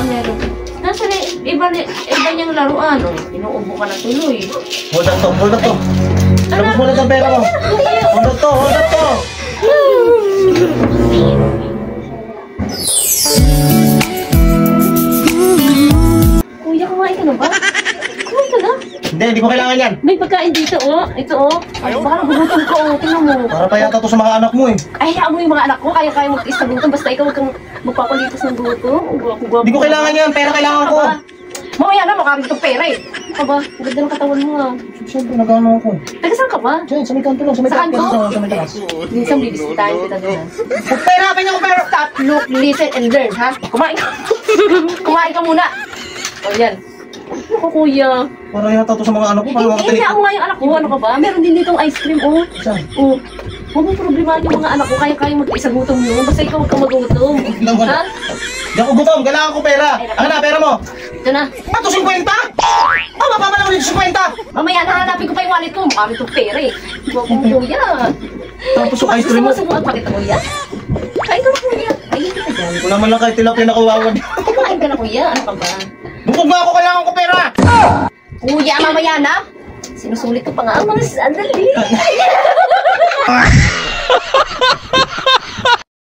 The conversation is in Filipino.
meron. Nasa iba niyang laruan. Inuubo ka na tuloy. Hold up to, hold up to. Labas mo na ang pera mo. Hold up to, hold up to. Kuya, kumain ka na ba? Kumain ka na? Hindi ko kailangan yan. May pagkain dito, oh. Ito, oh. Baka nagugutom ka, oh. Tingnan mo. Para pa yata to sa mga anak mo eh. Ay, hayaan mo yung mga anak ko. Kaya mag-tiis na gutom. Basta ikaw huwag kang magpapalitas ng gutom. Hindi ko kailangan yan. Pera kailangan ko. Mamaya na, makamit itong pera eh. Aba, ganda ng katawan mo ah. Siyempre, nag-ano ako. Taga saan ka ba? Diyan, sa may kanto lang. Sa may Saan kanto. ko? Sa may taas. Minsan bibisitahin kita doon ah. Pera, kanya ko pera. Stop, look, listen, and learn, ha? Kumain ka. Kumain ka muna. O yan. Ako, kuya. Para yata to sa mga anak ko. Hindi, ako nga yung anak ko. Ano ka ba? Meron din ditong ice cream, oh. Saan? Oh. Huwag mong problemahan yung mga anak ko. Kaya mag-isa gutom yun. Basta ikaw huwag kang magutom. Ha? Hindi ako gutom. Kailangan ko pera. Ano na, pera mo? Ito na. Ato 50? Oh, mababa lang ulit 50. Mamaya nahanapin ko pa yung wallet ko. Mami itong pera eh. Huwag mong kuya. Tapos yung ice cream mo. Sumasama. Pakita mo yan. Kain ka na kuya. Kain ka na dyan. Wala man lang kahit tilapia na kawawan. Kumain ka na kuya. Ano ka ba? Bukog nga ako. Kailangan ko pera. Kuya, mamaya na. Sinusulit ko pa nga ang mga sandali.